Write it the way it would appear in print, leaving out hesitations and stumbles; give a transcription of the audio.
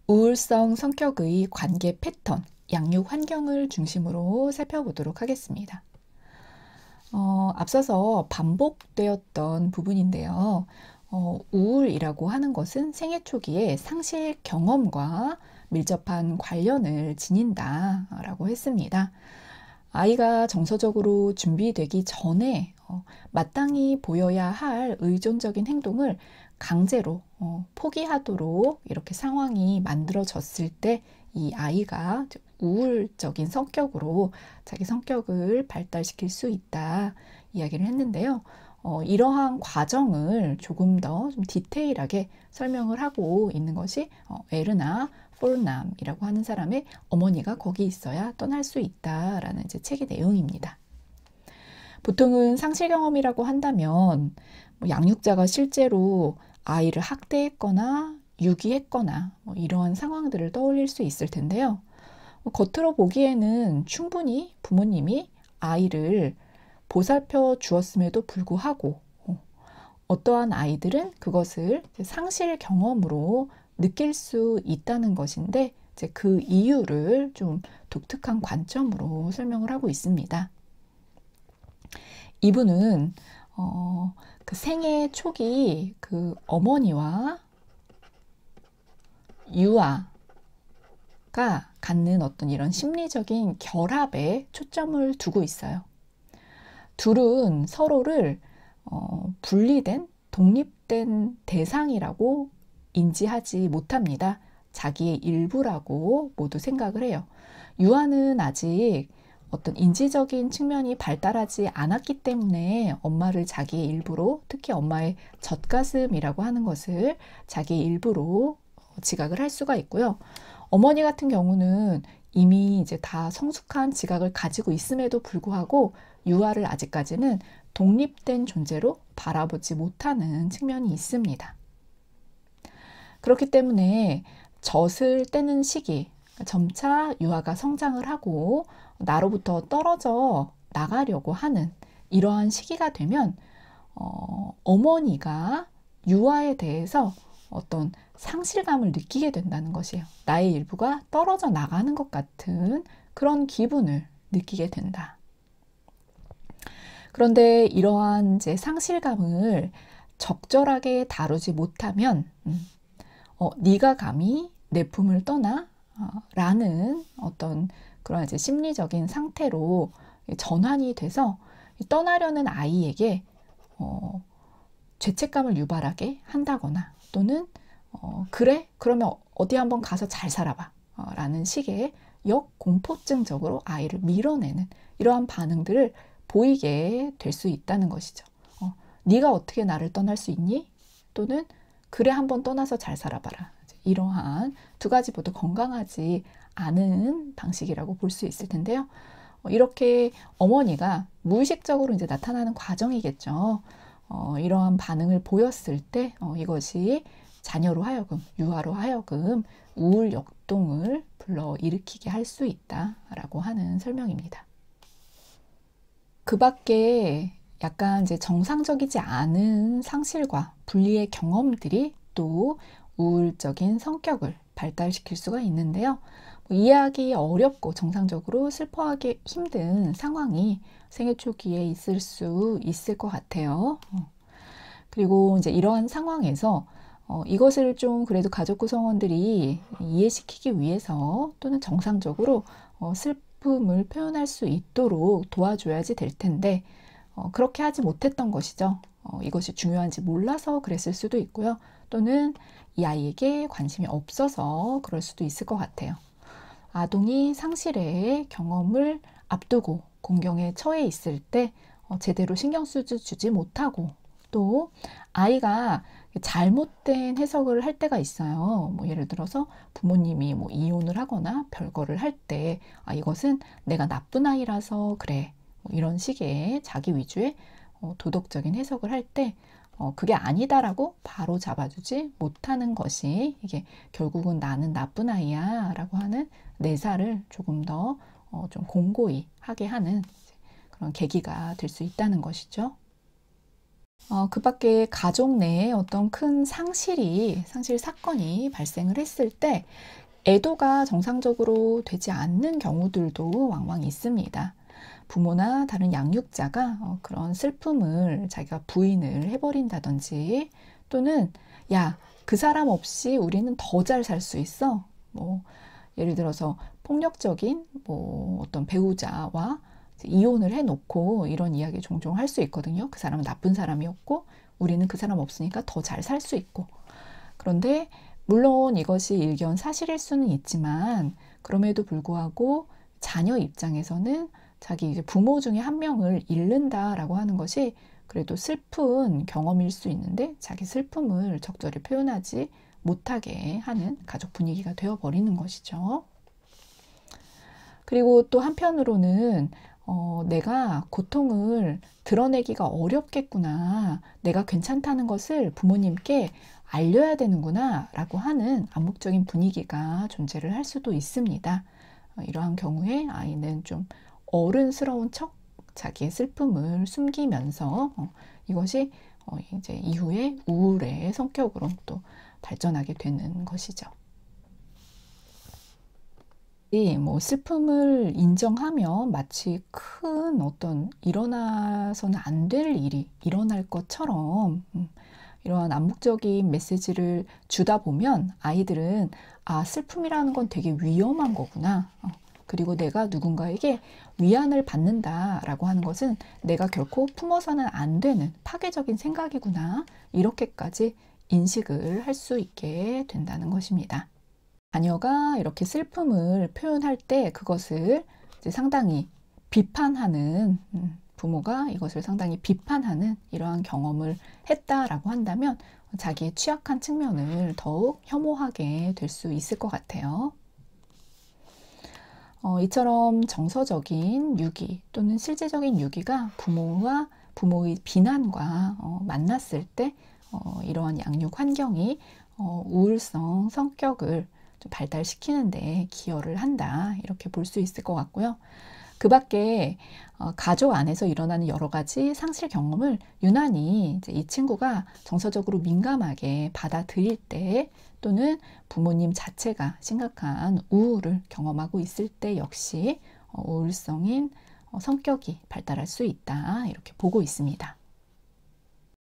우울성 성격의 관계 패턴, 양육 환경을 중심으로 살펴보도록 하겠습니다. 앞서서 반복되었던 부분인데요. 우울이라고 하는 것은 생애 초기에 상실 경험과 밀접한 관련을 지닌다라고 했습니다. 아이가 정서적으로 준비되기 전에 마땅히 보여야 할 의존적인 행동을 강제로 포기하도록 이렇게 상황이 만들어졌을 때 이 아이가 우울적인 성격으로 자기 성격을 발달시킬 수 있다 이야기를 했는데요. 이러한 과정을 조금 더 좀 디테일하게 설명을 하고 있는 것이 에르나 폴남이라고 하는 사람의 어머니가 거기 있어야 떠날 수 있다라는 이제 책의 내용입니다. 보통은 상실 경험이라고 한다면 양육자가 실제로 아이를 학대했거나 유기했거나 이러한 상황들을 떠올릴 수 있을 텐데요. 겉으로 보기에는 충분히 부모님이 아이를 보살펴 주었음에도 불구하고 어떠한 아이들은 그것을 상실 경험으로 느낄 수 있다는 것인데 이제 그 이유를 좀 독특한 관점으로 설명을 하고 있습니다. 이분은 그 생애 초기 그 어머니와 유아가 갖는 어떤 이런 심리적인 결합에 초점을 두고 있어요. 둘은 서로를 분리된 독립된 대상이라고 인지하지 못합니다. 자기의 일부라고 모두 생각을 해요. 유아는 아직 어떤 인지적인 측면이 발달하지 않았기 때문에 엄마를 자기의 일부로, 특히 엄마의 젖가슴이라고 하는 것을 자기의 일부로 지각을 할 수가 있고요. 어머니 같은 경우는 이미 이제 다 성숙한 지각을 가지고 있음에도 불구하고 유아를 아직까지는 독립된 존재로 바라보지 못하는 측면이 있습니다. 그렇기 때문에 젖을 떼는 시기, 점차 유아가 성장을 하고 나로부터 떨어져 나가려고 하는 이러한 시기가 되면 어머니가 유아에 대해서 어떤 상실감을 느끼게 된다는 것이에요. 나의 일부가 떨어져 나가는 것 같은 그런 기분을 느끼게 된다. 그런데 이러한 이제 상실감을 적절하게 다루지 못하면 네가 감히 내 품을 떠나? 라는 어떤 그런 이제 심리적인 상태로 전환이 돼서 떠나려는 아이에게 죄책감을 유발하게 한다거나 또는 그래? 그러면 어디 한번 가서 잘 살아봐 라는 식의 역공포증적으로 아이를 밀어내는 이러한 반응들을 보이게 될 수 있다는 것이죠. 네가 어떻게 나를 떠날 수 있니? 또는 그래 한번 떠나서 잘 살아봐라. 이러한 두 가지 모두 건강하지 않은 방식이라고 볼 수 있을 텐데요. 이렇게 어머니가 무의식적으로 이제 나타나는 과정이겠죠. 이러한 반응을 보였을 때 이것이 자녀로 하여금, 유아로 하여금 우울 역동을 불러일으키게 할 수 있다라고 하는 설명입니다. 그 밖에 약간 이제 정상적이지 않은 상실과 분리의 경험들이 또 우울적인 성격을 발달시킬 수가 있는데요. 이해하기 어렵고 정상적으로 슬퍼하기 힘든 상황이 생애 초기에 있을 수 있을 것 같아요. 그리고 이제 이러한 상황에서 이것을 좀 그래도 가족 구성원들이 이해시키기 위해서 또는 정상적으로 슬픔을 표현할 수 있도록 도와줘야지 될 텐데 그렇게 하지 못했던 것이죠. 이것이 중요한지 몰라서 그랬을 수도 있고요. 또는 이 아이에게 관심이 없어서 그럴 수도 있을 것 같아요. 아동이 상실의 경험을 앞두고 공경에 처해 있을 때 제대로 신경 주지 못하고 또 아이가 잘못된 해석을 할 때가 있어요. 예를 들어서 부모님이 이혼을 하거나 별거를 할 때 이것은 내가 나쁜 아이라서 그래. 이런 식의 자기 위주의 도덕적인 해석을 할 때 그게 아니다라고 바로 잡아주지 못하는 것이 이게 결국은 나는 나쁜 아이야 라고 하는 내사를 조금 더 좀 공고히 하게 하는 그런 계기가 될 수 있다는 것이죠. 그 밖에 가족 내에 어떤 큰 상실 사건이 발생을 했을 때 애도가 정상적으로 되지 않는 경우들도 왕왕 있습니다. 부모나 다른 양육자가 그런 슬픔을 자기가 부인을 해버린다든지, 또는 야, 그 사람 없이 우리는 더 잘 살 수 있어. 뭐 예를 들어서 폭력적인 어떤 배우자와 이혼을 해놓고 이런 이야기 종종 할 수 있거든요. 그 사람은 나쁜 사람이었고 우리는 그 사람 없으니까 더 잘 살 수 있고. 그런데 물론 이것이 일견 사실일 수는 있지만, 그럼에도 불구하고 자녀 입장에서는 자기 이제 부모 중에 한 명을 잃는다라고 하는 것이 그래도 슬픈 경험일 수 있는데, 자기 슬픔을 적절히 표현하지 못하게 하는 가족 분위기가 되어버리는 것이죠. 그리고 또 한편으로는 내가 고통을 드러내기가 어렵겠구나, 내가 괜찮다는 것을 부모님께 알려야 되는구나 라고 하는 암묵적인 분위기가 존재를 할 수도 있습니다. 이러한 경우에 아이는 좀 어른스러운 척 자기의 슬픔을 숨기면서 이것이 이제 이후에 우울의 성격으로 또 발전하게 되는 것이죠. 슬픔을 인정하면 마치 큰 어떤 일어나서는 안 될 일이 일어날 것처럼 이러한 암묵적인 메시지를 주다 보면 아이들은 슬픔이라는 건 되게 위험한 거구나. 그리고 내가 누군가에게 위안을 받는다라고 하는 것은 내가 결코 품어서는 안 되는 파괴적인 생각이구나. 이렇게까지 인식을 할 수 있게 된다는 것입니다. 자녀가 이렇게 슬픔을 표현할 때 그것을 이제 상당히 비판하는, 부모가 이것을 상당히 비판하는 이러한 경험을 했다라고 한다면 자기의 취약한 측면을 더욱 혐오하게 될 수 있을 것 같아요. 이처럼 정서적인 유기 또는 실제적인 유기가 부모와 부모의 비난과 만났을 때 이러한 양육 환경이 우울성 성격을 좀 발달시키는데 기여를 한다, 이렇게 볼 수 있을 것 같고요. 그 밖에 가족 안에서 일어나는 여러 가지 상실 경험을 유난히 이제 이 친구가 정서적으로 민감하게 받아들일 때, 또는 부모님 자체가 심각한 우울을 경험하고 있을 때 역시 우울성인 성격이 발달할 수 있다, 이렇게 보고 있습니다.